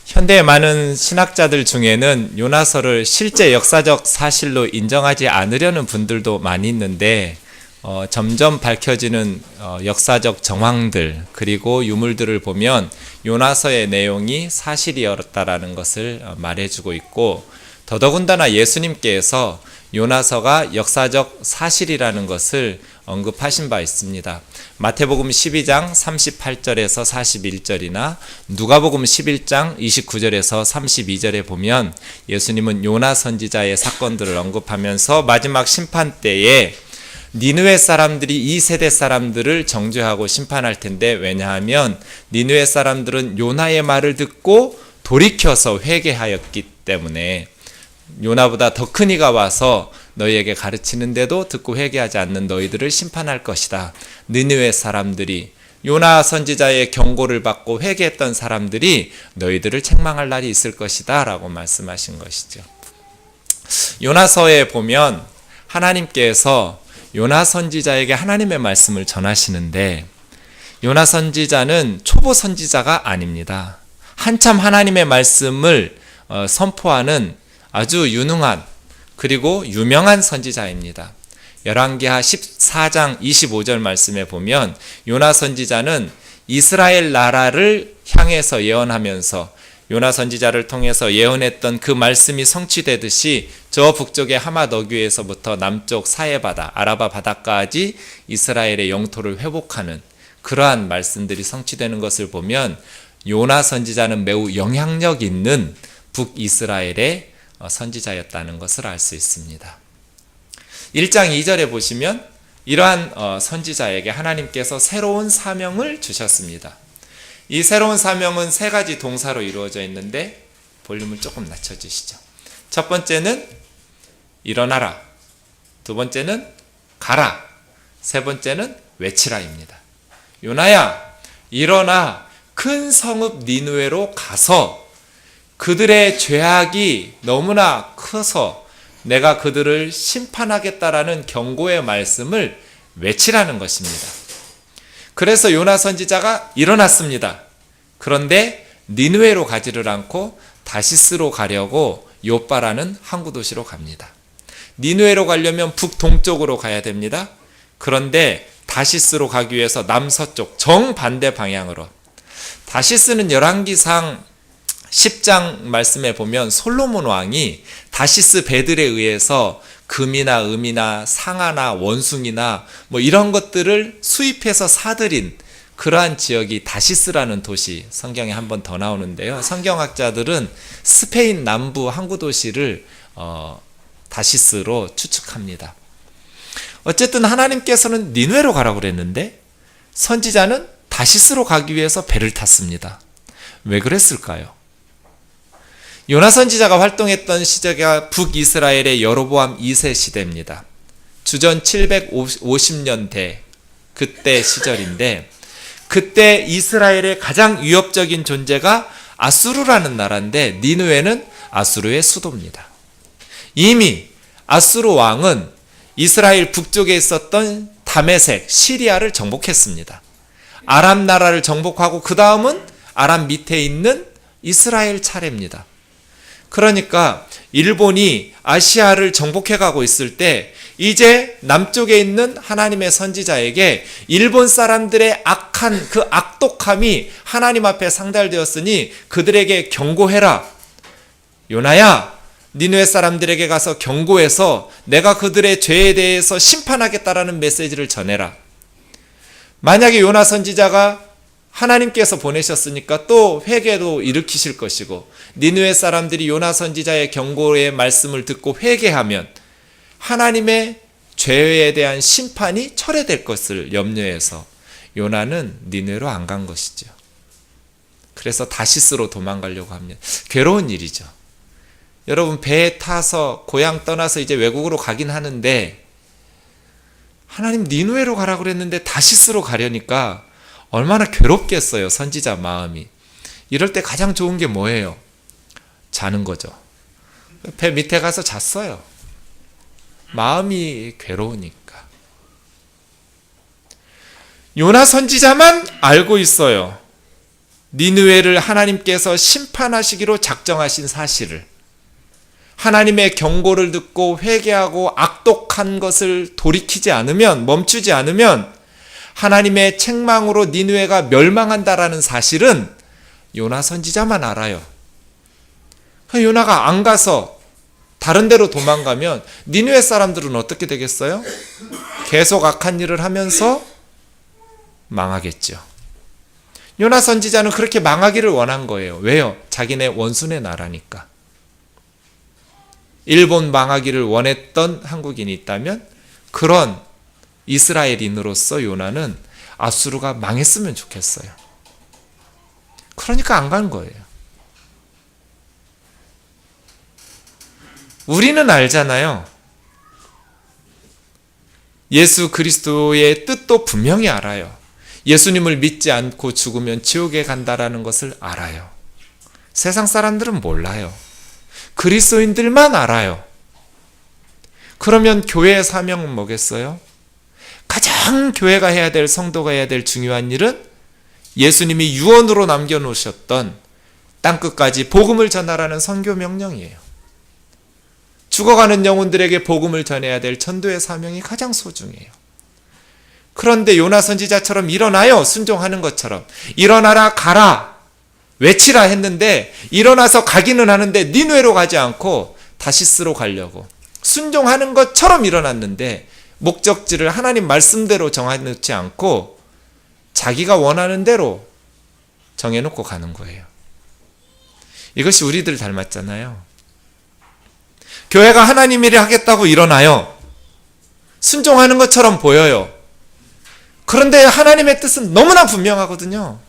현대의 많은 신학자들 중에는 요나서를 실제 역사적 사실로 인정하지 않으려는 분들도 많이 있는데 점점 밝혀지는 역사적 정황들 그리고 유물들을 보면 요나서의 내용이 사실이었다라는 것을 말해주고 있고, 더더군다나 예수님께서 요나서가 역사적 사실이라는 것을 언급하신 바 있습니다. 마태복음 12장 38절에서 41절이나 누가복음 11장 29절에서 32절에 보면 예수님은 요나 선지자의 사건들을 언급하면서 마지막 심판 때에 니느웨 사람들이 이 세대 사람들을 정죄하고 심판할 텐데, 왜냐하면 니느웨 사람들은 요나의 말을 듣고 돌이켜서 회개하였기 때문에 요나보다 더 큰 이가 와서 너희에게 가르치는데도 듣고 회개하지 않는 너희들을 심판할 것이다. 니느웨 사람들이, 요나 선지자의 경고를 받고 회개했던 사람들이 너희들을 책망할 날이 있을 것이다 라고 말씀하신 것이죠. 요나서에 보면 하나님께서 요나 선지자에게 하나님의 말씀을 전하시는데, 요나 선지자는 초보 선지자가 아닙니다. 한참 하나님의 말씀을 선포하는 아주 유능한 그리고 유명한 선지자입니다. 열왕기하 14장 25절 말씀에 보면 요나 선지자는 이스라엘 나라를 향해서 예언하면서 요나 선지자를 통해서 예언했던 그 말씀이 성취되듯이 저 북쪽의 하맛 어귀에서부터 남쪽 사해바다, 아라바 바다까지 이스라엘의 영토를 회복하는 그러한 말씀들이 성취되는 것을 보면 요나 선지자는 매우 영향력 있는 북이스라엘의 선지자였다는 것을 알 수 있습니다. 1장 2절에 보시면 이러한 선지자에게 하나님께서 새로운 사명을 주셨습니다. 이 새로운 사명은 세 가지 동사로 이루어져 있는데 볼륨을 조금 낮춰주시죠. 첫 번째는 일어나라, 두 번째는 가라, 세 번째는 외치라입니다. 요나야, 일어나 큰 성읍 니느웨로 가서 그들의 죄악이 너무나 커서 내가 그들을 심판하겠다라는 경고의 말씀을 외치라는 것입니다. 그래서 요나 선지자가 일어났습니다. 그런데 니느웨로 가지를 않고 다시스로 가려고 요빠라는 항구 도시로 갑니다. 니느웨로 가려면 북동쪽으로 가야 됩니다. 그런데 다시스로 가기 위해서 남서쪽 정반대 방향으로. 다시스는 열왕기상 10장 말씀에 보면 솔로몬 왕이 다시스 배들에 의해서 금이나 음이나 상아나 원숭이나 뭐 이런 것들을 수입해서 사들인 그러한 지역이 다시스라는 도시, 성경에 한 번 더 나오는데요. 성경학자들은 스페인 남부 항구 도시를 다시스로 추측합니다. 어쨌든 하나님께서는 니느웨로 가라고 그랬는데 선지자는 다시스로 가기 위해서 배를 탔습니다. 왜 그랬을까요? 요나 선지자가 활동했던 시대가 북이스라엘의 여로보암 2세 시대입니다. 주전 750년대 그때 시절인데, 그때 이스라엘의 가장 위협적인 존재가 아수르라는 나라인데 니느웨는 아수르의 수도입니다. 이미 아수르 왕은 이스라엘 북쪽에 있었던 다메섹, 시리아를 정복했습니다. 아람 나라를 정복하고 그 다음은 아람 밑에 있는 이스라엘 차례입니다. 그러니까 일본이 아시아를 정복해가고 있을 때 이제 남쪽에 있는 하나님의 선지자에게 일본 사람들의 악한 그 악독함이 하나님 앞에 상달되었으니 그들에게 경고해라. 요나야, 니느웨 사람들에게 가서 경고해서 내가 그들의 죄에 대해서 심판하겠다라는 메시지를 전해라. 만약에 요나 선지자가 하나님께서 보내셨으니까 또 회개도 일으키실 것이고, 니느웨 사람들이 요나 선지자의 경고의 말씀을 듣고 회개하면 하나님의 죄에 대한 심판이 철회될 것을 염려해서 요나는 니느웨로 안 간 것이죠. 그래서 다시스로 도망가려고 합니다. 괴로운 일이죠. 여러분, 배에 타서 고향 떠나서 이제 외국으로 가긴 하는데 하나님 니느웨로 가라고 그랬는데 다시스로 가려니까 얼마나 괴롭겠어요, 선지자 마음이. 이럴 때 가장 좋은 게 뭐예요? 자는 거죠. 배 밑에 가서 잤어요. 마음이 괴로우니까. 요나 선지자만 알고 있어요. 니느웨를 하나님께서 심판하시기로 작정하신 사실을, 하나님의 경고를 듣고 회개하고 악독한 것을 돌이키지 않으면, 멈추지 않으면 하나님의 책망으로 니느웨가 멸망한다라는 사실은 요나 선지자만 알아요. 요나가 안 가서 다른 데로 도망가면 니느웨 사람들은 어떻게 되겠어요? 계속 악한 일을 하면서 망하겠죠. 요나 선지자는 그렇게 망하기를 원한 거예요. 왜요? 자기네 원수네 나라니까. 일본 망하기를 원했던 한국인이 있다면 그런 이스라엘인으로서 요나는 아수르가 망했으면 좋겠어요. 그러니까 안 간 거예요. 우리는 알잖아요. 예수 그리스도의 뜻도 분명히 알아요. 예수님을 믿지 않고 죽으면 지옥에 간다라는 것을 알아요. 세상 사람들은 몰라요. 그리스도인들만 알아요. 그러면 교회의 사명은 뭐겠어요? 가장 교회가 해야 될, 성도가 해야 될 중요한 일은 예수님이 유언으로 남겨놓으셨던 땅끝까지 복음을 전하라는 선교 명령이에요. 죽어가는 영혼들에게 복음을 전해야 될 전도의 사명이 가장 소중해요. 그런데 요나 선지자처럼 일어나요. 순종하는 것처럼. 일어나라 가라 외치라 했는데 일어나서 가기는 하는데 니느웨로 가지 않고 다시스로 가려고 순종하는 것처럼 일어났는데 목적지를 하나님 말씀대로 정해놓지 않고 자기가 원하는 대로 정해놓고 가는 거예요. 이것이 우리들 닮았잖아요. 교회가 하나님 일을 하겠다고 일어나요. 순종하는 것처럼 보여요. 그런데 하나님의 뜻은 너무나 분명하거든요.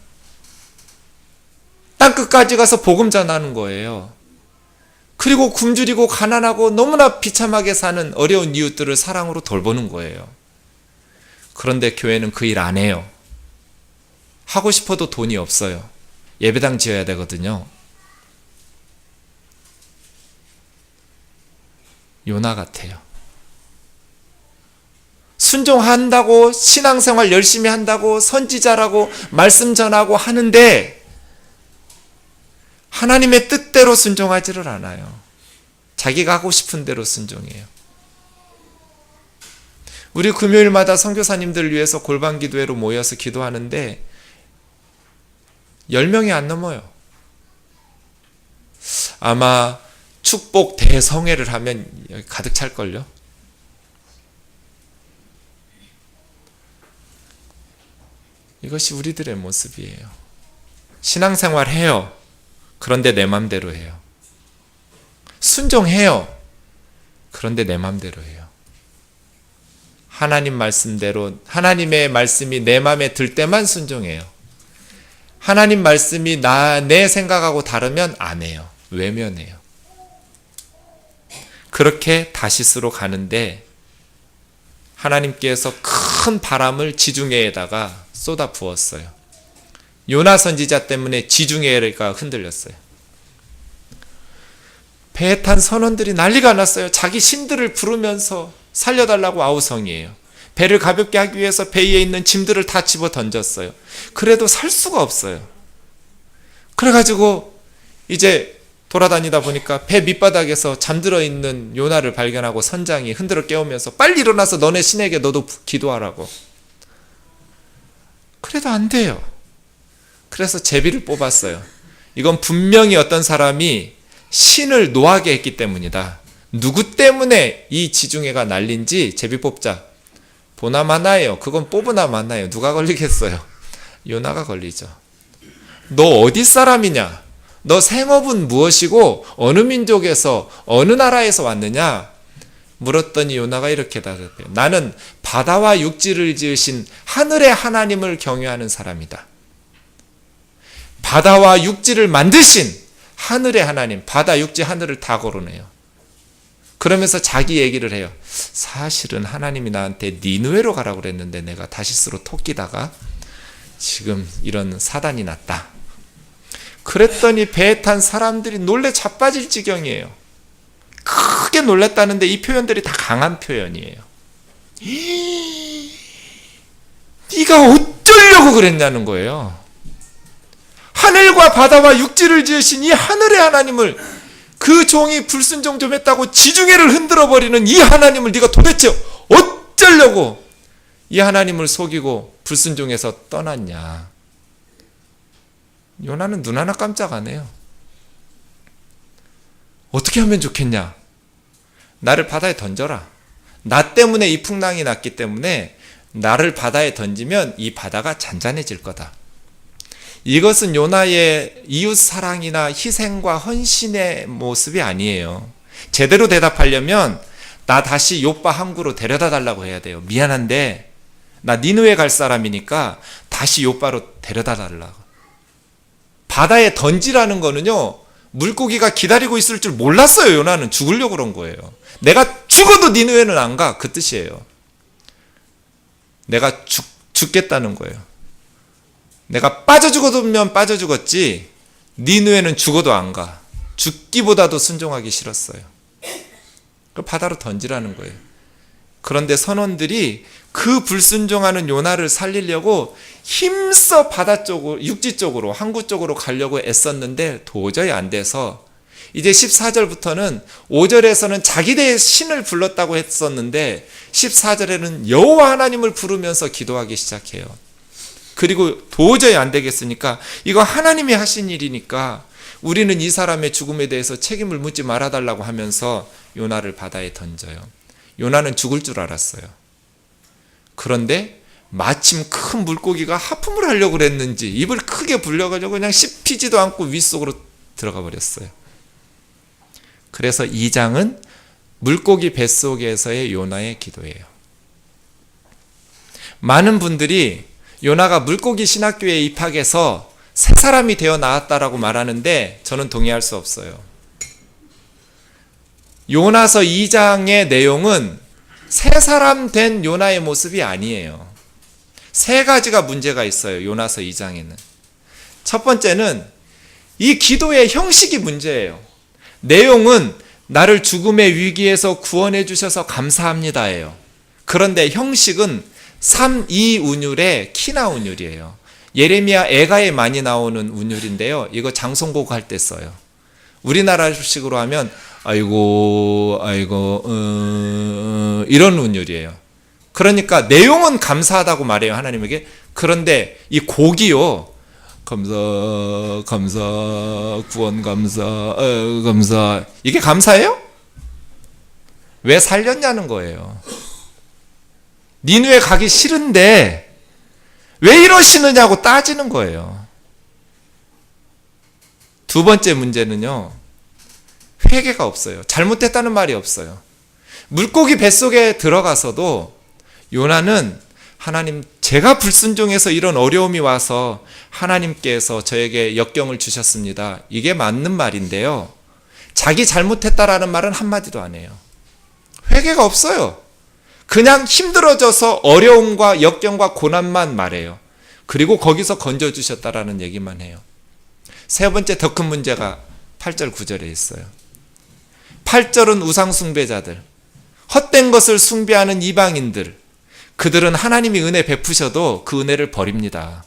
땅끝까지 가서 복음 전하는 거예요. 그리고 굶주리고 가난하고 너무나 비참하게 사는 어려운 이웃들을 사랑으로 돌보는 거예요. 그런데 교회는 그 일 안 해요. 하고 싶어도 돈이 없어요. 예배당 지어야 되거든요. 요나 같아요. 순종한다고, 신앙생활 열심히 한다고, 선지자라고 말씀 전하고 하는데 하나님의 뜻대로 순종하지를 않아요. 자기가 하고 싶은 대로 순종해요. 우리 금요일마다 선교사님들을 위해서 골방 기도회로 모여서 기도하는데 10명이 안 넘어요. 아마 축복 대성회를 하면 여기 가득 찰걸요. 이것이 우리들의 모습이에요. 신앙생활 해요. 그런데 내 맘대로 해요. 순종해요. 그런데 내 맘대로 해요. 하나님 말씀대로, 하나님의 말씀이 내 맘에 들 때만 순종해요. 하나님 말씀이 내 생각하고 다르면 안 해요. 외면해요. 그렇게 다시스로 가는데 하나님께서 큰 바람을 지중해에다가 쏟아 부었어요. 요나 선지자 때문에 지중해가 흔들렸어요. 배에 탄 선원들이 난리가 났어요. 자기 신들을 부르면서 살려달라고 아우성이에요. 배를 가볍게 하기 위해서 배 위에 있는 짐들을 다 집어 던졌어요. 그래도 살 수가 없어요. 그래가지고 이제 돌아다니다 보니까 배 밑바닥에서 잠들어 있는 요나를 발견하고 선장이 흔들어 깨우면서 빨리 일어나서 너네 신에게 너도 기도하라고. 그래도 안 돼요. 그래서 제비를 뽑았어요. 이건 분명히 어떤 사람이 신을 노하게 했기 때문이다. 누구 때문에 이 지중해가 날린지 제비 뽑자. 보나 마나예요. 그건 뽑으나 마나예요. 누가 걸리겠어요? 요나가 걸리죠. 너 어디 사람이냐? 너 생업은 무엇이고 어느 민족에서 어느 나라에서 왔느냐? 물었더니 요나가 이렇게 답했대요. 나는 바다와 육지를 지으신 하늘의 하나님을 경외하는 사람이다. 바다와 육지를 만드신 하늘의 하나님, 바다, 육지, 하늘을 다 거론해요. 그러면서 자기 얘기를 해요. 사실은 하나님이 나한테 니느웨로 가라고 그랬는데 내가 다시스로 토끼다가 지금 이런 사단이 났다. 그랬더니 배에 탄 사람들이 놀래 자빠질 지경이에요. 크게 놀랐다는데 이 표현들이 다 강한 표현이에요. 네가 어쩌려고 그랬냐는 거예요. 하늘과 바다와 육지를 지으신 이 하늘의 하나님을, 그 종이 불순종 좀 했다고 지중해를 흔들어버리는 이 하나님을 네가 도대체 어쩌려고 이 하나님을 속이고 불순종해서 떠났냐. 요나는 눈 하나 깜짝 안 해요. 어떻게 하면 좋겠냐. 나를 바다에 던져라. 나 때문에 이 풍랑이 났기 때문에 나를 바다에 던지면 이 바다가 잔잔해질 거다. 이것은 요나의 이웃사랑이나 희생과 헌신의 모습이 아니에요. 제대로 대답하려면 나 다시 요빠 항구로 데려다 달라고 해야 돼요. 미안한데 나 니느웨 갈 사람이니까 다시 요빠로 데려다 달라고. 바다에 던지라는 거는요, 물고기가 기다리고 있을 줄 몰랐어요. 요나는 죽으려고 그런 거예요. 내가 죽어도 니느웨는 안 가, 그 뜻이에요. 내가 죽겠다는 거예요. 내가 빠져 죽어도면 빠져 죽었지 니느웨는 죽어도 안 가. 죽기보다도 순종하기 싫었어요. 그 바다로 던지라는 거예요. 그런데 선원들이 그 불순종하는 요나를 살리려고 힘써 바다 쪽으로, 육지 쪽으로, 항구 쪽으로 가려고 애썼는데 도저히 안 돼서 이제 14절부터는 5절에서는 자기들의 신을 불렀다고 했었는데 14절에는 여호와 하나님을 부르면서 기도하기 시작해요. 그리고 도저히 안 되겠으니까 이거 하나님이 하신 일이니까 우리는 이 사람의 죽음에 대해서 책임을 묻지 말아달라고 하면서 요나를 바다에 던져요. 요나는 죽을 줄 알았어요. 그런데 마침 큰 물고기가 하품을 하려고 그랬는지 입을 크게 불려가지고 그냥 씹히지도 않고 윗속으로 들어가 버렸어요. 그래서 2장은 물고기 뱃속에서의 요나의 기도예요. 많은 분들이 요나가 물고기 신학교에 입학해서 새 사람이 되어 나왔다라고 말하는데 저는 동의할 수 없어요. 요나서 2장의 내용은 새 사람 된 요나의 모습이 아니에요. 세 가지가 문제가 있어요. 요나서 2장에는. 첫 번째는 이 기도의 형식이 문제예요. 내용은 나를 죽음의 위기에서 구원해 주셔서 감사합니다예요. 그런데 형식은 3-2 운율의 키나 운율이에요. 예레미야 애가에 많이 나오는 운율인데요. 이거 장송곡 할 때 써요. 우리나라식으로 하면 아이고 이런 운율이에요. 그러니까 내용은 감사하다고 말해요, 하나님에게. 그런데 이 곡이요, 감사 구원 감사 이게 감사해요? 왜 살렸냐는 거예요. 니느웨 가기 싫은데 왜 이러시느냐고 따지는 거예요. 두 번째 문제는요, 회개가 없어요. 잘못됐다는 말이 없어요. 물고기 뱃속에 들어가서도 요나는 하나님, 제가 불순종해서 이런 어려움이 와서 하나님께서 저에게 역경을 주셨습니다. 이게 맞는 말인데요, 자기 잘못했다라는 말은 한마디도 안 해요. 회개가 없어요. 그냥 힘들어져서 어려움과 역경과 고난만 말해요. 그리고 거기서 건져주셨다라는 얘기만 해요. 세 번째 더 큰 문제가 8절 9절에 있어요. 8절은 우상숭배자들, 헛된 것을 숭배하는 이방인들, 그들은 하나님이 은혜 베푸셔도 그 은혜를 버립니다.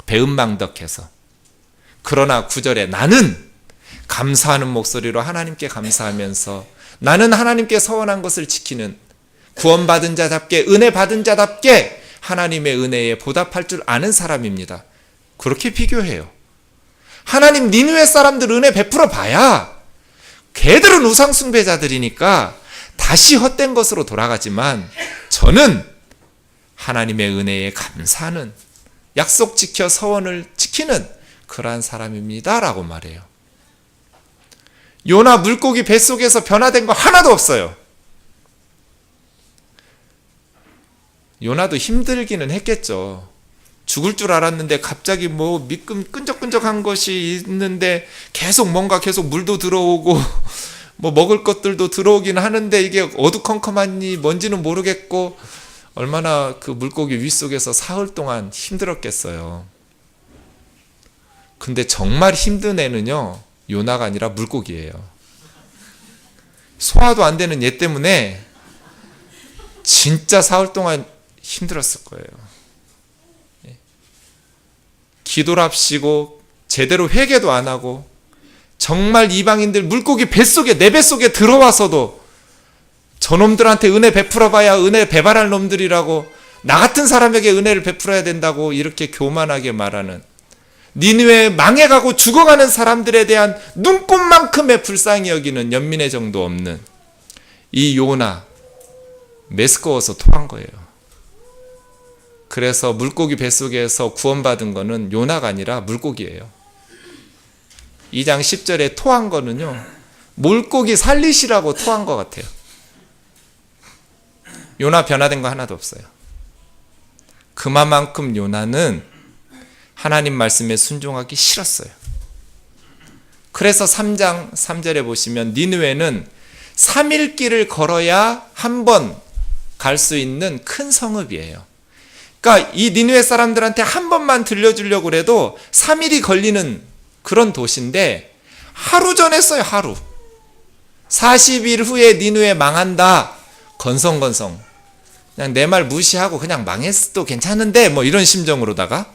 배은망덕해서. 그러나 9절에 나는 감사하는 목소리로 하나님께 감사하면서 나는 하나님께 서원한 것을 지키는 구원받은 자답게, 은혜 받은 자답게 하나님의 은혜에 보답할 줄 아는 사람입니다. 그렇게 비교해요. 하나님 니느웨 사람들 은혜 베풀어 봐야 걔들은 우상숭배자들이니까 다시 헛된 것으로 돌아가지만 저는 하나님의 은혜에 감사하는, 약속 지켜 서원을 지키는 그러한 사람입니다 라고 말해요. 요나 물고기 뱃속에서 변화된 거 하나도 없어요. 요나도 힘들기는 했겠죠. 죽을 줄 알았는데 갑자기 뭐 끈적끈적한 것이 있는데 계속 물도 들어오고 뭐 먹을 것들도 들어오긴 하는데 이게 어두컴컴하니 뭔지는 모르겠고 얼마나 그 물고기 윗속에서 사흘 동안 힘들었겠어요. 근데 정말 힘든 애는요, 요나가 아니라 물고기예요. 소화도 안 되는 얘 때문에 진짜 사흘 동안 힘들었을 거예요. 기도랍시고 제대로 회개도 안 하고 정말 이방인들 물고기 뱃속에 내 뱃속에 들어와서도 저놈들한테 은혜 베풀어봐야 은혜 배발할 놈들이라고 나 같은 사람에게 은혜를 베풀어야 된다고 이렇게 교만하게 말하는 니느웨 망해가고 죽어가는 사람들에 대한 눈꼽만큼의 불쌍히 여기는 연민의 정도 없는 이 요나 메스꺼워서 토한 거예요. 그래서 물고기 뱃속에서 구원받은 거는 요나가 아니라 물고기예요. 2장 10절에 토한 거는요, 물고기 살리시라고 토한 것 같아요. 요나 변화된 거 하나도 없어요. 그만큼 요나는 하나님 말씀에 순종하기 싫었어요. 그래서 3장 3절에 보시면 니느웨는 3일 길을 걸어야 한 번 갈 수 있는 큰 성읍이에요. 그러니까 이 니느웨 사람들한테 한 번만 들려주려고 그래도 3일이 걸리는 그런 도시인데 하루 전했어요. 하루. 40일 후에 니느웨 망한다. 건성건성. 그냥 내 말 무시하고 그냥 망했어도 괜찮은데 뭐 이런 심정으로다가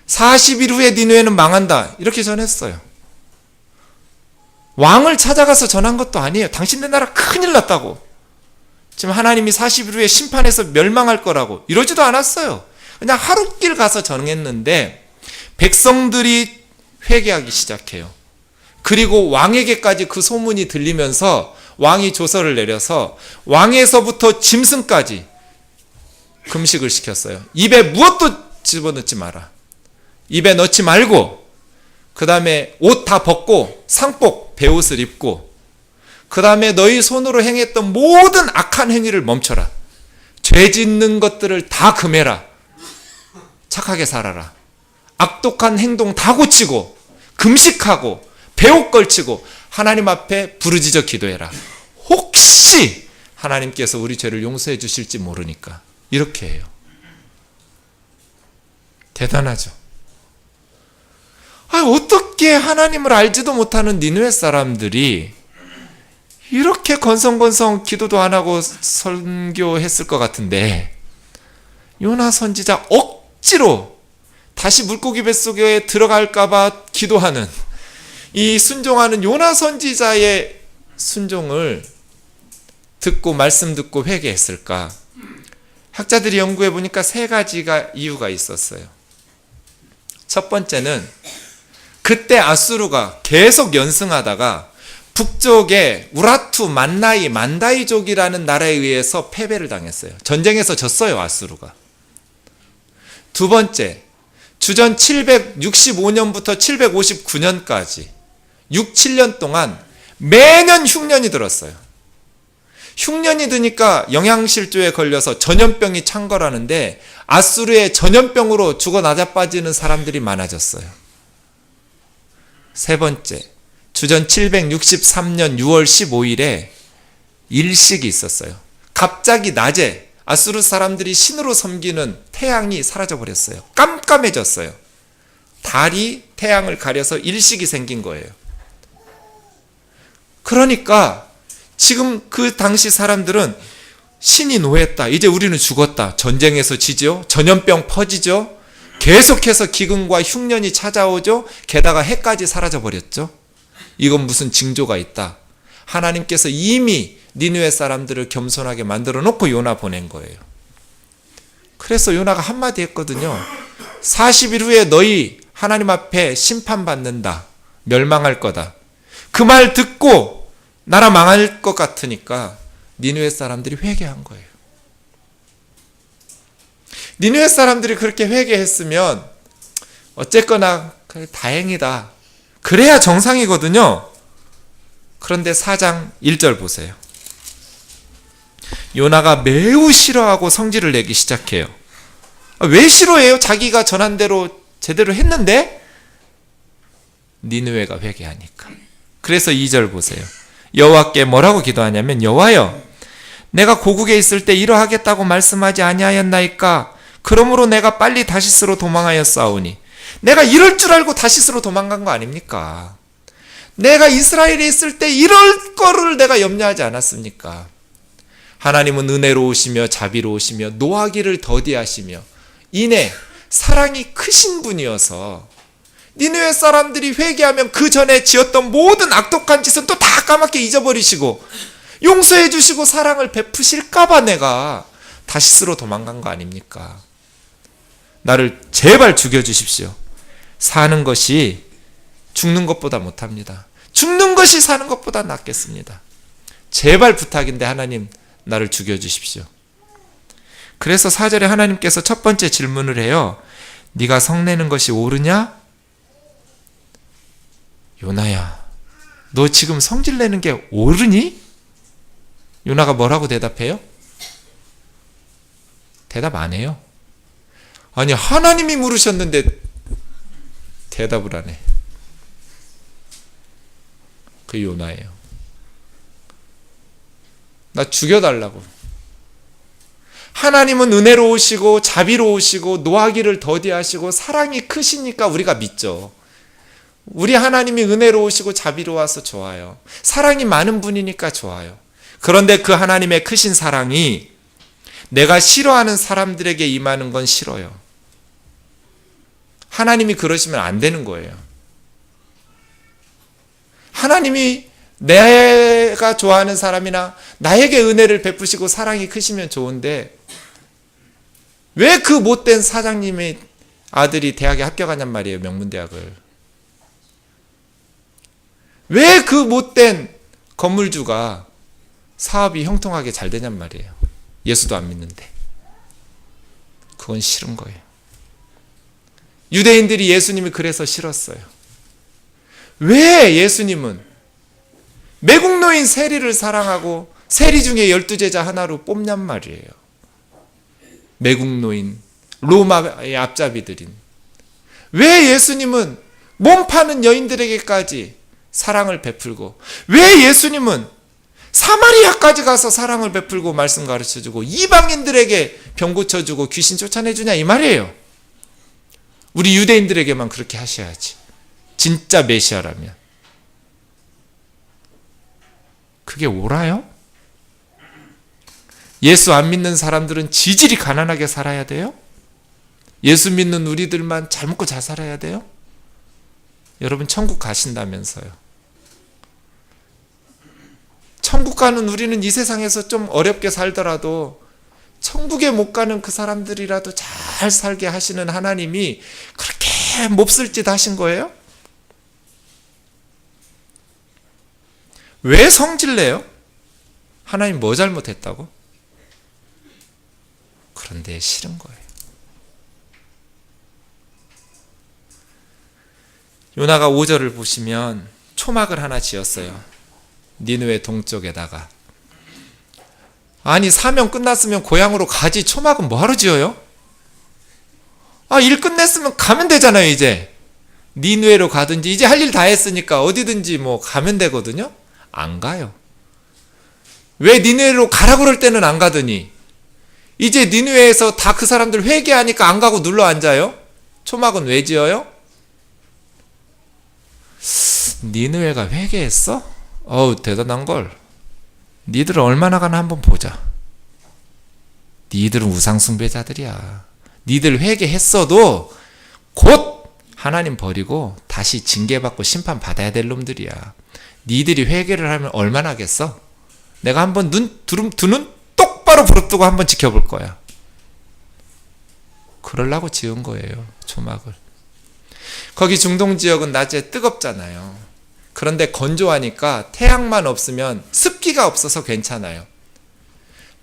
40일 후에 니느웨는 망한다. 이렇게 전했어요. 왕을 찾아가서 전한 것도 아니에요. 당신네 나라 큰일 났다고. 지금 하나님이 40일 후에 심판해서 멸망할 거라고. 이러지도 않았어요. 그냥 하루길 가서 전했는데 백성들이 회개하기 시작해요. 그리고 왕에게까지 그 소문이 들리면서 왕이 조서를 내려서 왕에서부터 짐승까지 금식을 시켰어요. 입에 무엇도 집어넣지 마라. 입에 넣지 말고, 그 다음에 옷 다 벗고 상복 베옷을 입고, 그 다음에 너희 손으로 행했던 모든 악한 행위를 멈춰라. 죄 짓는 것들을 다 금해라. 착하게 살아라. 악독한 행동 다 고치고 금식하고 배옷 걸치고 하나님 앞에 부르짖어 기도해라. 혹시 하나님께서 우리 죄를 용서해 주실지 모르니까. 이렇게 해요. 대단하죠. 어떻게 하나님을 알지도 못하는 니느웨 사람들이 이렇게 건성건성 기도도 안 하고 선교했을 것 같은데, 요나 선지자 억지로 다시 물고기 뱃속에 들어갈까봐 기도하는 이 순종하는 요나 선지자의 순종을 듣고 말씀 듣고 회개했을까? 학자들이 연구해 보니까 3가지가 이유가 있었어요. 첫 번째는 그때 아수르가 계속 연승하다가 북쪽의 우라투 만나이 만다이족이라는 나라에 의해서 패배를 당했어요. 전쟁에서 졌어요, 아수르가. 두 번째, 주전 765년부터 759년까지 6, 7년 동안 매년 흉년이 들었어요. 흉년이 드니까 영양실조에 걸려서 전염병이 창궐하는데 아수르의 전염병으로 죽어 나자빠지는 사람들이 많아졌어요. 세 번째, 주전 763년 6월 15일에 일식이 있었어요. 갑자기 낮에 아수르 사람들이 신으로 섬기는 태양이 사라져버렸어요. 깜깜해졌어요. 달이 태양을 가려서 일식이 생긴 거예요. 그러니까 지금 그 당시 사람들은 신이 노했다. 이제 우리는 죽었다. 전쟁에서 지죠. 전염병 퍼지죠. 계속해서 기근과 흉년이 찾아오죠. 게다가 해까지 사라져버렸죠. 이건 무슨 징조가 있다. 하나님께서 이미 니느웨 사람들을 겸손하게 만들어 놓고 요나 보낸 거예요. 그래서 요나가 한마디 했거든요. 40일 후에 너희 하나님 앞에 심판받는다. 멸망할 거다. 그 말 듣고 나라 망할 것 같으니까 니느웨 사람들이 회개한 거예요. 니느웨 사람들이 그렇게 회개했으면 어쨌거나 다행이다. 그래야 정상이거든요. 그런데 4장 1절 보세요. 요나가 매우 싫어하고 성질을 내기 시작해요. 왜 싫어해요? 자기가 전한 대로 제대로 했는데? 니느웨가 회개하니까. 그래서 2절 보세요. 여호와께 뭐라고 기도하냐면, 여호와여, 내가 고국에 있을 때 이러하겠다고 말씀하지 아니하였나이까? 그러므로 내가 빨리 다시스로 도망하였사오니. 내가 이럴 줄 알고 다시스로 도망간 거 아닙니까? 내가 이스라엘에 있을 때 이럴 거를 내가 염려하지 않았습니까? 하나님은 은혜로우시며 자비로우시며 노하기를 더디하시며 이내 사랑이 크신 분이어서 니느웨 사람들이 회개하면 그 전에 지었던 모든 악독한 짓은 또 다 까맣게 잊어버리시고 용서해 주시고 사랑을 베푸실까봐 내가 다시스로 도망간 거 아닙니까? 나를 제발 죽여주십시오. 사는 것이 죽는 것보다 못합니다. 죽는 것이 사는 것보다 낫겠습니다. 제발 부탁인데 하나님 나를 죽여주십시오. 그래서 4절에 하나님께서 첫 번째 질문을 해요. 네가 성내는 것이 옳으냐? 요나야, 너 지금 성질내는 게 옳으니? 요나가 뭐라고 대답해요? 대답 안 해요. 아니, 하나님이 물으셨는데 대답을 안 해. 그 요나예요. 나 죽여달라고. 하나님은 은혜로우시고 자비로우시고 노하기를 더디하시고 사랑이 크시니까 우리가 믿죠. 우리 하나님이 은혜로우시고 자비로워서 좋아요. 사랑이 많은 분이니까 좋아요. 그런데 그 하나님의 크신 사랑이 내가 싫어하는 사람들에게 임하는 건 싫어요. 하나님이 그러시면 안 되는 거예요. 하나님이 내가 좋아하는 사람이나 나에게 은혜를 베푸시고 사랑이 크시면 좋은데 왜 그 못된 사장님의 아들이 대학에 합격하냔 말이에요. 명문대학을. 왜 그 못된 건물주가 사업이 형통하게 잘 되냔 말이에요. 예수도 안 믿는데. 그건 싫은 거예요. 유대인들이 예수님이 그래서 싫었어요. 왜 예수님은 매국노인 세리를 사랑하고 세리 중에 12제자 하나로 뽑냔 말이에요. 매국노인, 로마의 앞잡이들인. 왜 예수님은 몸 파는 여인들에게까지 사랑을 베풀고, 왜 예수님은 사마리아까지 가서 사랑을 베풀고 말씀 가르쳐주고 이방인들에게 병 고쳐주고 귀신 쫓아내주냐 이 말이에요. 우리 유대인들에게만 그렇게 하셔야지. 진짜 메시아라면. 그게 옳아요? 예수 안 믿는 사람들은 지질이 가난하게 살아야 돼요? 예수 믿는 우리들만 잘 먹고 잘 살아야 돼요? 여러분 천국 가신다면서요. 천국 가는 우리는 이 세상에서 좀 어렵게 살더라도 천국에 못 가는 그 사람들이라도 잘 살게 하시는 하나님이 그렇게 몹쓸 짓 하신 거예요? 왜 성질내요? 하나님 뭐 잘못했다고? 그런데 싫은 거예요. 요나가 5절을 보시면 초막을 하나 지었어요. 니느웨 동쪽에다가. 아니, 사명 끝났으면 고향으로 가지. 초막은 뭐하러 지어요? 일 끝냈으면 가면 되잖아요. 이제 니느웨로 가든지 이제 할 일 다 했으니까 어디든지 뭐 가면 되거든요. 안 가요. 왜 니느웨로 가라고 그럴 때는 안 가더니 이제 니느웨에서 다 그 사람들 회개하니까 안 가고 눌러 앉아요? 초막은 왜 지어요? 니느웨가 회개했어? 어우, 대단한걸. 니들은 얼마나 가나 한번 보자. 니들은 우상숭배자들이야. 니들 회개했어도 곧 하나님 버리고 다시 징계받고 심판받아야 될 놈들이야. 니들이 회개를 하면 얼마나 하겠어? 내가 한번 두 눈 똑바로 부릅뜨고 한번 지켜볼 거야. 그러려고 지은 거예요, 초막을. 거기 중동 지역은 낮에 뜨겁잖아요. 그런데 건조하니까 태양만 없으면 습기가 없어서 괜찮아요.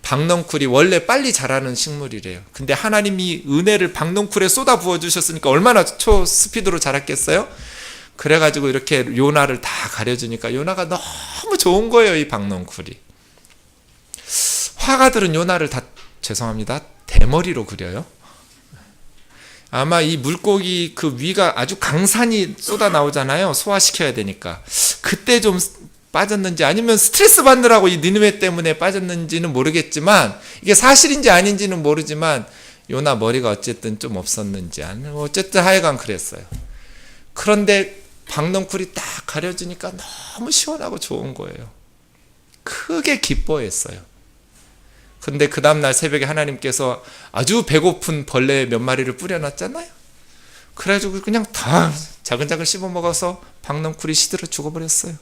박넝쿨이 원래 빨리 자라는 식물이래요. 근데 하나님이 은혜를 박넝쿨에 쏟아 부어주셨으니까 얼마나 초스피드로 자랐겠어요? 그래가지고 이렇게 요나를 다 가려주니까 요나가 너무 좋은 거예요, 이 박넝쿨이. 화가들은 요나를 다, 죄송합니다, 대머리로 그려요. 아마 이 물고기 그 위가 아주 강산이 쏟아 나오잖아요. 소화시켜야 되니까. 그때 좀 빠졌는지 아니면 스트레스 받느라고 이 니느웨 때문에 빠졌는지는 모르겠지만, 이게 사실인지 아닌지는 모르지만 요나 머리가 어쨌든 좀 없었는지 어쨌든 하여간 그랬어요. 그런데 박넝쿨이 딱 가려지니까 너무 시원하고 좋은 거예요. 크게 기뻐했어요. 근데 그 다음날 새벽에 하나님께서 아주 배고픈 벌레 몇 마리를 뿌려놨잖아요. 그래가지고 그냥 다 자근자근 씹어먹어서 박넝쿨이 시들어 죽어버렸어요.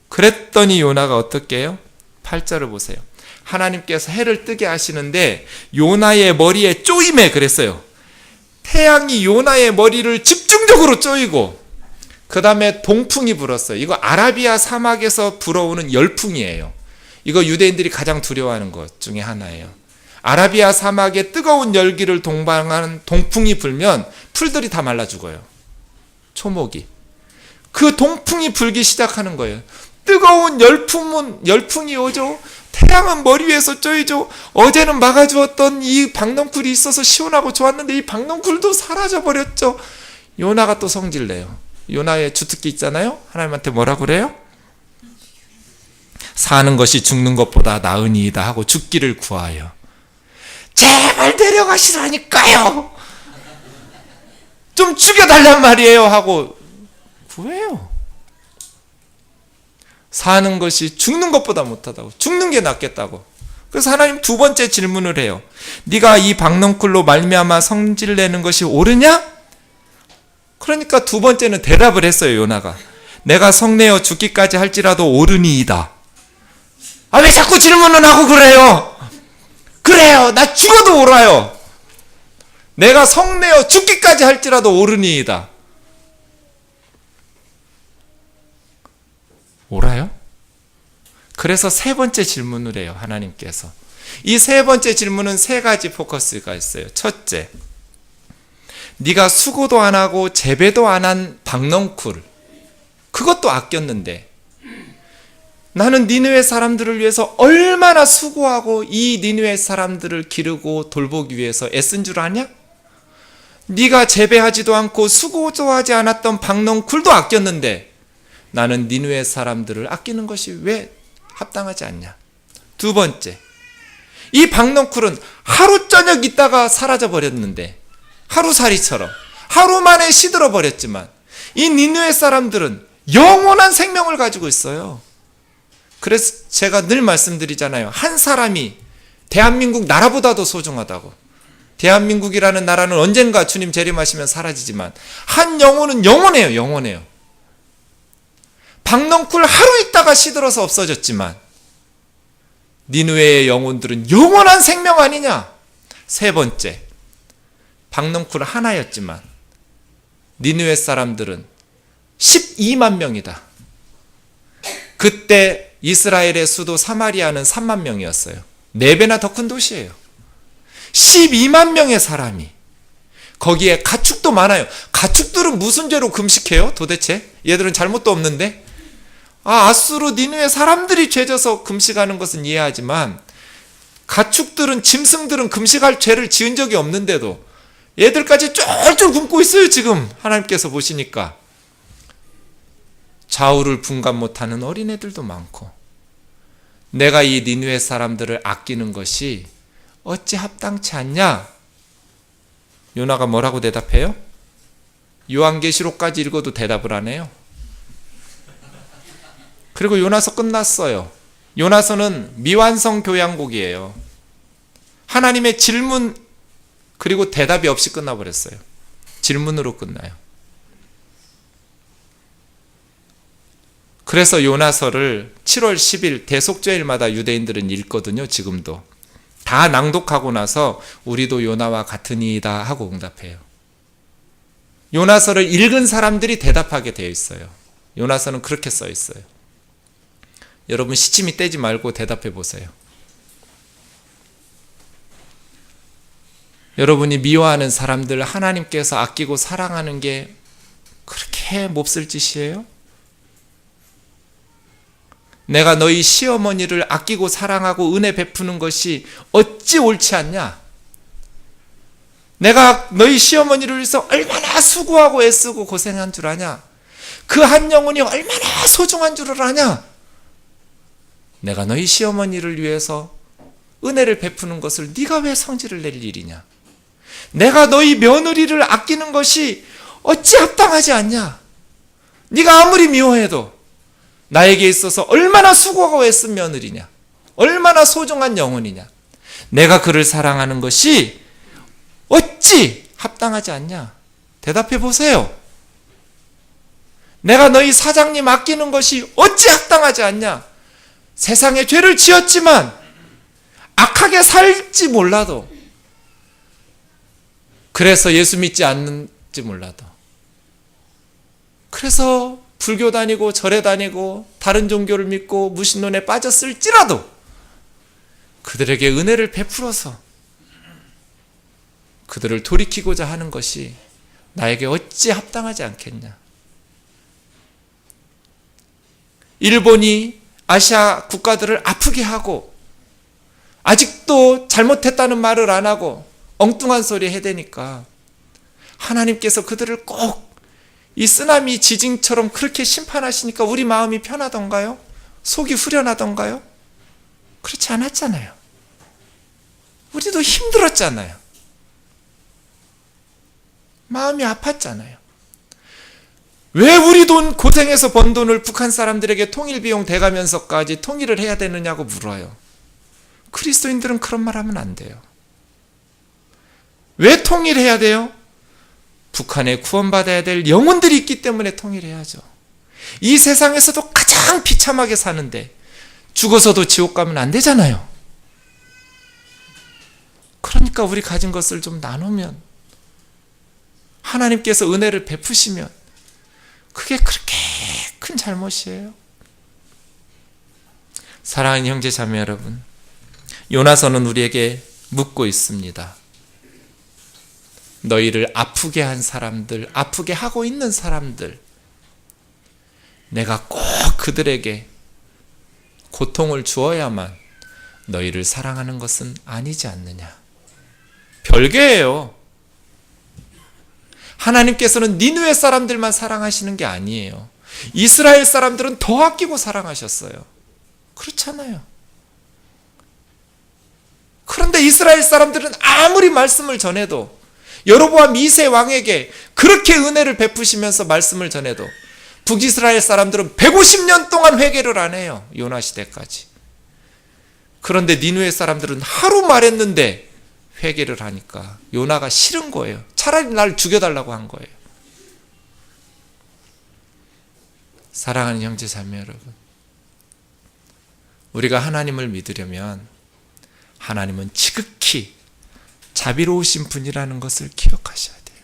그랬더니 요나가 어떻게 해요? 8절을 보세요. 하나님께서 해를 뜨게 하시는데 요나의 머리에 쪼임에 그랬어요. 태양이 요나의 머리를 집중적으로 쪼이고 그 다음에 동풍이 불었어요. 이거 아라비아 사막에서 불어오는 열풍이에요. 이거 유대인들이 가장 두려워하는 것 중에 하나예요. 아라비아 사막에 뜨거운 열기를 동반하는 동풍이 불면 풀들이 다 말라 죽어요. 초목이. 그 동풍이 불기 시작하는 거예요. 뜨거운 열풍이 오죠. 태양은 머리 위에서 쪼이죠. 어제는 막아주었던 이 박넝쿨이 있어서 시원하고 좋았는데 이 박넝쿨도 사라져버렸죠. 요나가 또 성질내요. 요나의 주특기 있잖아요. 하나님한테 뭐라고 그래요? 사는 것이 죽는 것보다 나으니이다 하고 죽기를 구하여. 제발 데려가시라니까요. 좀 죽여달란 말이에요 하고 구해요. 사는 것이 죽는 것보다 못하다고. 죽는 게 낫겠다고. 그래서 하나님 두 번째 질문을 해요. 네가 이 박넝쿨로 말미암아 성질내는 것이 옳으냐? 그러니까 두 번째는 대답을 했어요. 요나가. 내가 성내어 죽기까지 할지라도 옳으니이다. 아, 왜 자꾸 질문을 하고 그래요? 그래요. 나 죽어도 옳아요. 내가 성내어 죽기까지 할지라도 옳으니이다. 옳아요? 그래서 세 번째 질문을 해요. 하나님께서. 이 세 번째 질문은 세 가지 포커스가 있어요. 첫째, 네가 수고도 안 하고 재배도 안 한 박넝쿨, 그것도 아꼈는데 나는 니느웨 사람들을 위해서 얼마나 수고하고 이 니느웨 사람들을 기르고 돌보기 위해서 애쓴 줄 아냐? 네가 재배하지도 않고 수고도 하지 않았던 박넝쿨도 아꼈는데 나는 니느웨 사람들을 아끼는 것이 왜 합당하지 않냐? 두 번째, 이 박넝쿨은 하루 저녁 있다가 사라져 버렸는데 하루살이처럼 하루 만에 시들어 버렸지만 이 니느웨 사람들은 영원한 생명을 가지고 있어요. 그래서 제가 늘 말씀드리잖아요. 한 사람이 대한민국 나라보다도 소중하다고. 대한민국이라는 나라는 언젠가 주님 재림하시면 사라지지만 한 영혼은 영원해요. 영원해요. 박넝쿨 하루 있다가 시들어서 없어졌지만 니느웨의 영혼들은 영원한 생명 아니냐? 세 번째, 박넝쿨 하나였지만 니느웨 사람들은 12만 명이다. 그때 이스라엘의 수도 사마리아는 3만 명이었어요. 4배나 더 큰 도시예요. 12만 명의 사람이, 거기에 가축도 많아요. 가축들은 무슨 죄로 금식해요? 도대체? 얘들은 잘못도 없는데? 아수르 니느웨 사람들이 죄져서 금식하는 것은 이해하지만 가축들은, 짐승들은 금식할 죄를 지은 적이 없는데도 얘들까지 쫄쫄 굶고 있어요. 지금 하나님께서 보시니까. 좌우를 분간 못하는 어린애들도 많고, 내가 이 니느웨 사람들을 아끼는 것이 어찌 합당치 않냐? 요나가 뭐라고 대답해요? 요한계시록까지 읽어도 대답을 안 해요. 그리고 요나서 끝났어요. 요나서는 미완성 교양곡이에요. 하나님의 질문 그리고 대답이 없이 끝나버렸어요. 질문으로 끝나요. 그래서 요나서를 7월 10일 대속죄일마다 유대인들은 읽거든요. 지금도. 다 낭독하고 나서 우리도 요나와 같으니이다 하고 응답해요. 요나서를 읽은 사람들이 대답하게 되어 있어요. 요나서는 그렇게 써 있어요. 여러분 시침이 떼지 말고 대답해 보세요. 여러분이 미워하는 사람들 하나님께서 아끼고 사랑하는 게 그렇게 몹쓸 짓이에요? 내가 너희 시어머니를 아끼고 사랑하고 은혜 베푸는 것이 어찌 옳지 않냐? 내가 너희 시어머니를 위해서 얼마나 수고하고 애쓰고 고생한 줄 아냐? 그 한 영혼이 얼마나 소중한 줄을 아냐? 내가 너희 시어머니를 위해서 은혜를 베푸는 것을 네가 왜 성질을 낼 일이냐? 내가 너희 며느리를 아끼는 것이 어찌 합당하지 않냐? 네가 아무리 미워해도 나에게 있어서 얼마나 수고하고 애쓴 며느리냐? 얼마나 소중한 영혼이냐? 내가 그를 사랑하는 것이 어찌 합당하지 않냐? 대답해 보세요. 내가 너희 사장님 아끼는 것이 어찌 합당하지 않냐? 세상에 죄를 지었지만 악하게 살지 몰라도, 그래서 예수 믿지 않는지 몰라도, 그래서 불교 다니고 절에 다니고 다른 종교를 믿고 무신론에 빠졌을지라도 그들에게 은혜를 베풀어서 그들을 돌이키고자 하는 것이 나에게 어찌 합당하지 않겠냐? 일본이 아시아 국가들을 아프게 하고 아직도 잘못했다는 말을 안 하고 엉뚱한 소리 해대니까 하나님께서 그들을 꼭 이 쓰나미 지진처럼 그렇게 심판하시니까 우리 마음이 편하던가요? 속이 후련하던가요? 그렇지 않았잖아요. 우리도 힘들었잖아요. 마음이 아팠잖아요. 왜 우리 돈 고생해서 번 돈을 북한 사람들에게 통일 비용 대가면서까지 통일을 해야 되느냐고 물어요. 그리스도인들은 그런 말 하면 안 돼요. 왜 통일해야 돼요? 북한에 구원받아야 될 영혼들이 있기 때문에 통일해야죠. 이 세상에서도 가장 비참하게 사는데 죽어서도 지옥 가면 안 되잖아요. 그러니까 우리 가진 것을 좀 나누면, 하나님께서 은혜를 베푸시면 그게 그렇게 큰 잘못이에요. 사랑하는 형제 자매 여러분, 요나서는 우리에게 묻고 있습니다. 너희를 아프게 한 사람들, 아프게 하고 있는 사람들, 내가 꼭 그들에게 고통을 주어야만 너희를 사랑하는 것은 아니지 않느냐. 별개예요. 하나님께서는 니느웨 사람들만 사랑하시는 게 아니에요. 이스라엘 사람들은 더 아끼고 사랑하셨어요. 그렇잖아요. 그런데 이스라엘 사람들은 아무리 말씀을 전해도, 여로보암 2세 왕에게 그렇게 은혜를 베푸시면서 말씀을 전해도 북이스라엘 사람들은 150년 동안 회개를 안 해요. 요나 시대까지. 그런데 니느웨 사람들은 하루 말했는데 회개를 하니까 요나가 싫은 거예요. 차라리 날 죽여달라고 한 거예요. 사랑하는 형제 자매 여러분, 우리가 하나님을 믿으려면 하나님은 지극히 자비로우신 분이라는 것을 기억하셔야 돼요.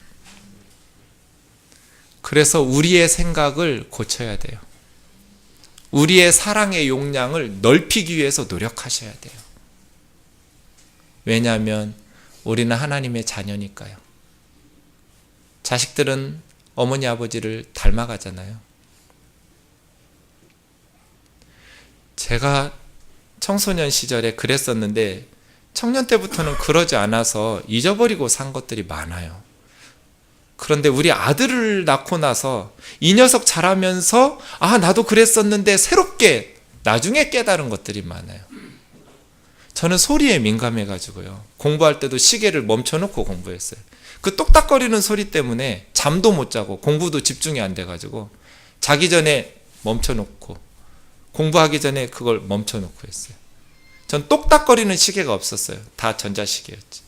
그래서 우리의 생각을 고쳐야 돼요. 우리의 사랑의 용량을 넓히기 위해서 노력하셔야 돼요. 왜냐하면 우리는 하나님의 자녀니까요. 자식들은 어머니 아버지를 닮아가잖아요. 제가 청소년 시절에 그랬었는데 청년 때부터는 그러지 않아서 잊어버리고 산 것들이 많아요. 그런데 우리 아들을 낳고 나서 이 녀석 자라면서 나도 그랬었는데 새롭게 나중에 깨달은 것들이 많아요. 저는 소리에 민감해가지고요. 공부할 때도 시계를 멈춰놓고 공부했어요. 그 똑딱거리는 소리 때문에 잠도 못 자고 공부도 집중이 안 돼가지고 자기 전에 멈춰놓고 공부하기 전에 그걸 멈춰놓고 했어요. 전 똑딱거리는 시계가 없었어요. 다 전자시계였지.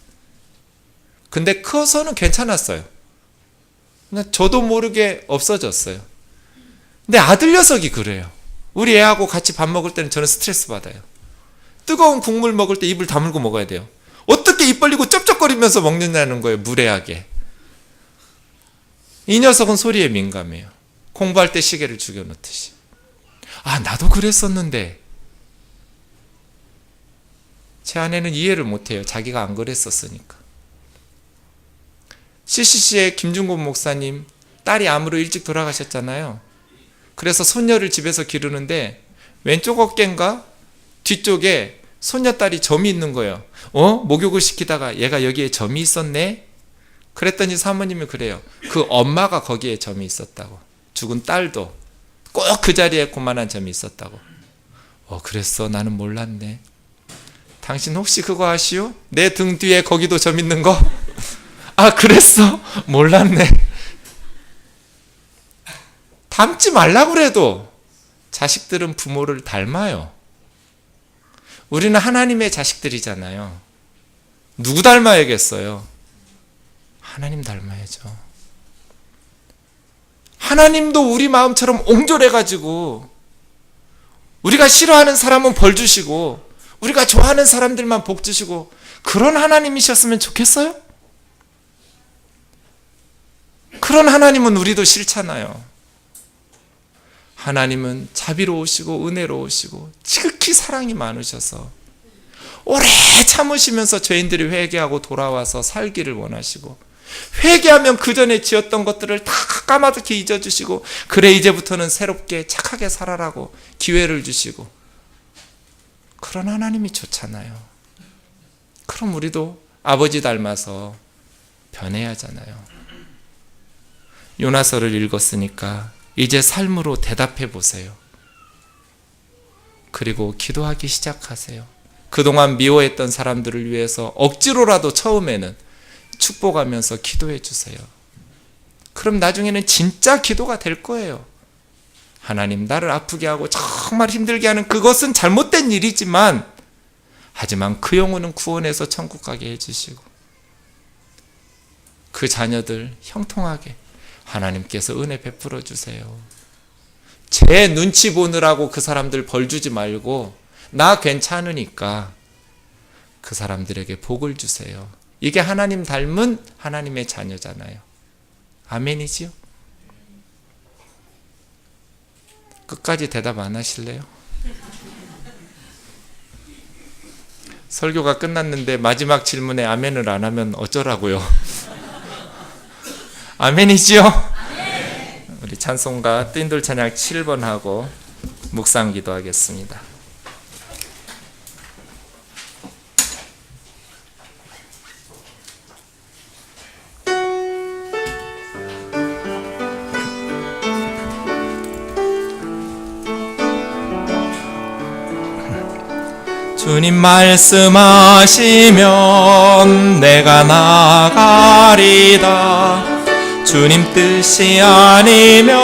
근데 커서는 괜찮았어요. 그냥 저도 모르게 없어졌어요. 근데 아들 녀석이 그래요. 우리 애하고 같이 밥 먹을 때는 저는 스트레스 받아요. 뜨거운 국물 먹을 때 입을 다물고 먹어야 돼요. 어떻게 입 벌리고 쩝쩝거리면서 먹느냐는 거예요. 무례하게. 이 녀석은 소리에 민감해요. 공부할 때 시계를 죽여놓듯이. 나도 그랬었는데. 제 아내는 이해를 못해요. 자기가 안 그랬었으니까. CCC의 김중곤 목사님 딸이 암으로 일찍 돌아가셨잖아요. 그래서 손녀를 집에서 기르는데 왼쪽 어깨인가 뒤쪽에 손녀딸이 점이 있는 거예요. 목욕을 시키다가 얘가 여기에 점이 있었네? 그랬더니 사모님이 그래요. 그 엄마가 거기에 점이 있었다고. 죽은 딸도 꼭 그 자리에 그만한 점이 있었다고. 그랬어? 나는 몰랐네. 당신 혹시 그거 아시오? 내 등 뒤에 거기도 점 있는 거? 그랬어? 몰랐네. 닮지 말라고 그래도 자식들은 부모를 닮아요. 우리는 하나님의 자식들이잖아요. 누구 닮아야겠어요? 하나님 닮아야죠. 하나님도 우리 마음처럼 옹졸해가지고 우리가 싫어하는 사람은 벌 주시고 우리가 좋아하는 사람들만 복 주시고 그런 하나님이셨으면 좋겠어요? 그런 하나님은 우리도 싫잖아요. 하나님은 자비로우시고 은혜로우시고 지극히 사랑이 많으셔서 오래 참으시면서 죄인들이 회개하고 돌아와서 살기를 원하시고, 회개하면 그 전에 지었던 것들을 다 까마득히 잊어주시고, 그래 이제부터는 새롭게 착하게 살아라고 기회를 주시고, 그런 하나님이 좋잖아요. 그럼 우리도 아버지 닮아서 변해야 하잖아요. 요나서를 읽었으니까 이제 삶으로 대답해 보세요. 그리고 기도하기 시작하세요. 그동안 미워했던 사람들을 위해서 억지로라도 처음에는 축복하면서 기도해 주세요. 그럼 나중에는 진짜 기도가 될 거예요. 하나님, 나를 아프게 하고 정말 힘들게 하는 그것은 잘못된 일이지만, 하지만 그 영혼은 구원해서 천국 가게 해주시고, 그 자녀들 형통하게 하나님께서 은혜 베풀어 주세요. 제 눈치 보느라고 그 사람들 벌 주지 말고 나 괜찮으니까 그 사람들에게 복을 주세요. 이게 하나님 닮은 하나님의 자녀잖아요. 아멘이지요? 끝까지 대답 안 하실래요? 설교가 끝났는데 마지막 질문에 아멘을 안 하면 어쩌라고요? 아멘이지요? 아멘. 우리 찬송가 뜬돌 찬양 7번 하고 묵상 기도하겠습니다. 주님 말씀하시면 내가 나가리다. 주님 뜻이 아니면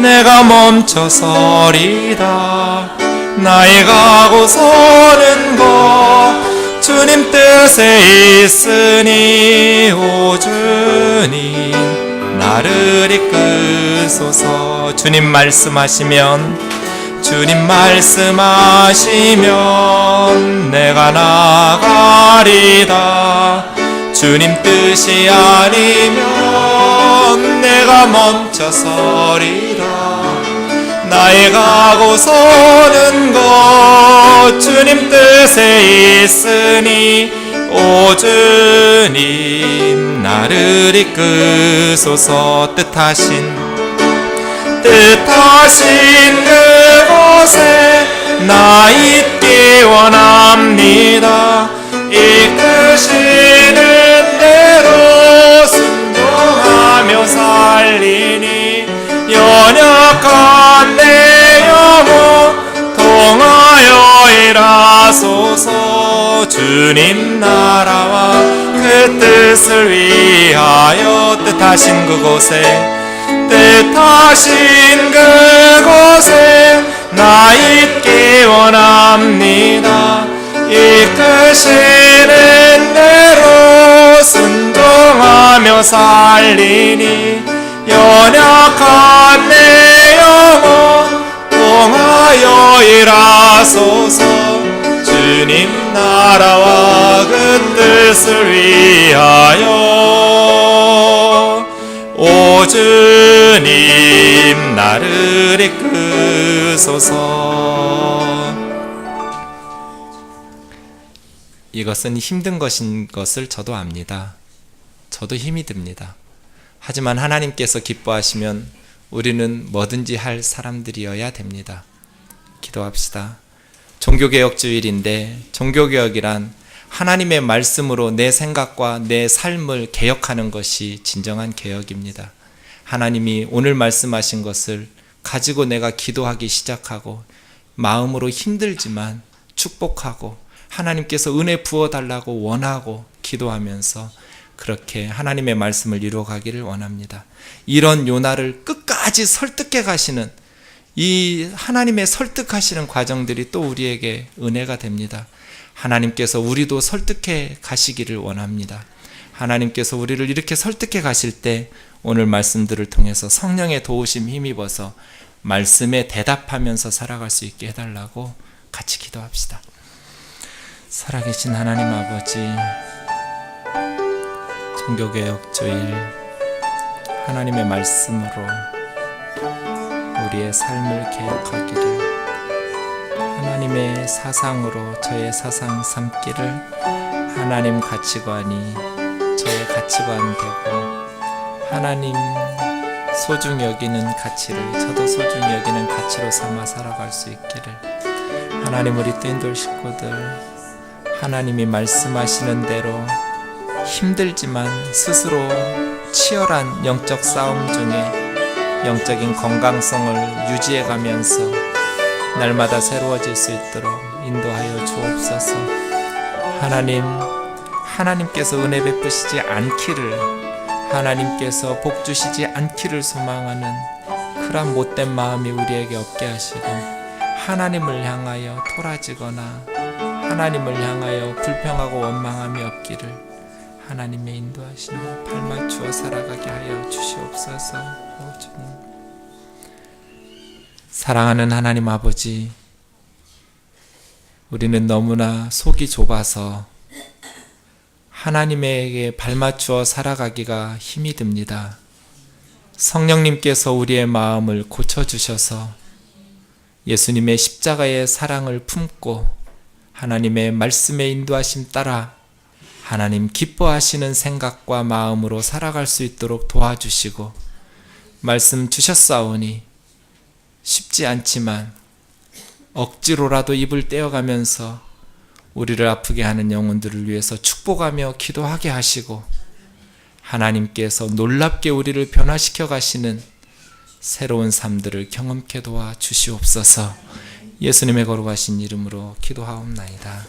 내가 멈춰서리다. 나의 가고 서는 것 주님 뜻에 있으니 오 주님 나를 이끄소서. 주님 말씀하시면 내가 나가리다. 주님 뜻이 아니면 내가 멈춰서리라. 나의 가고 서는 것 주님 뜻에 있으니 오 주님 나를 이끄소서. 뜻하신 그곳에 나 있기 원합니다. 이끄시는 대로 순종하며 살리니 연약한 내 영혼 통하여 일하소서. 주님 나라와 그 뜻을 위하여 뜻하신 그곳에 나 있기 원합니다. 이끄시는 대로 순종하며 살리니 연약한 내 영혼 통하여 일하소서. 주님 나라와 그 뜻을 위하여 오 주님 나를 이끄소서. 이것은 힘든 것인 것을 저도 압니다. 저도 힘이 듭니다. 하지만 하나님께서 기뻐하시면 우리는 뭐든지 할 사람들이어야 됩니다. 기도합시다. 종교개혁주일인데 종교개혁이란 하나님의 말씀으로 내 생각과 내 삶을 개혁하는 것이 진정한 개혁입니다. 하나님이 오늘 말씀하신 것을 가지고 내가 기도하기 시작하고 마음으로 힘들지만 축복하고 하나님께서 은혜 부어달라고 원하고 기도하면서 그렇게 하나님의 말씀을 이루어가기를 원합니다. 이런 요나를 끝까지 설득해 가시는 이 하나님의 설득하시는 과정들이 또 우리에게 은혜가 됩니다. 하나님께서 우리도 설득해 가시기를 원합니다. 하나님께서 우리를 이렇게 설득해 가실 때 오늘 말씀들을 통해서 성령의 도우심 힘입어서 말씀에 대답하면서 살아갈 수 있게 해달라고 같이 기도합시다. 살아계신 하나님 아버지, 종교개혁 주일 하나님의 말씀으로 우리의 삶을 개혁하기를, 하나님의 사상으로 저의 사상 삼기를 하나님 가치관이 저의 가치관 되고, 하나님 소중히 여기는 가치를 저도 소중히 여기는 가치로 삼아 살아갈 수 있기를, 하나님 우리 뜬돌 식구들 하나님이 말씀하시는 대로 힘들지만 스스로 치열한 영적 싸움 중에 영적인 건강성을 유지해 가면서 날마다 새로워질 수 있도록 인도하여 주옵소서. 하나님께서 은혜 베푸시지 않기를, 하나님께서 복 주시지 않기를 소망하는 그런 못된 마음이 우리에게 없게 하시고, 하나님을 향하여 토라지거나 하나님을 향하여 불평하고 원망함이 없기를 하나님의 인도하심을 발맞추어 살아가게 하여 주시옵소서. 오 주님, 사랑하는 하나님 아버지, 우리는 너무나 속이 좁아서 하나님에게 발맞추어 살아가기가 힘이 듭니다. 성령님께서 우리의 마음을 고쳐주셔서 예수님의 십자가의 사랑을 품고 하나님의 말씀의 인도하심 따라 하나님 기뻐하시는 생각과 마음으로 살아갈 수 있도록 도와주시고, 말씀 주셨사오니 쉽지 않지만 억지로라도 입을 떼어가면서 우리를 아프게 하는 영혼들을 위해서 축복하며 기도하게 하시고, 하나님께서 놀랍게 우리를 변화시켜 가시는 새로운 삶들을 경험케 도와 주시옵소서. 예수님의 거룩하신 이름으로 기도하옵나이다.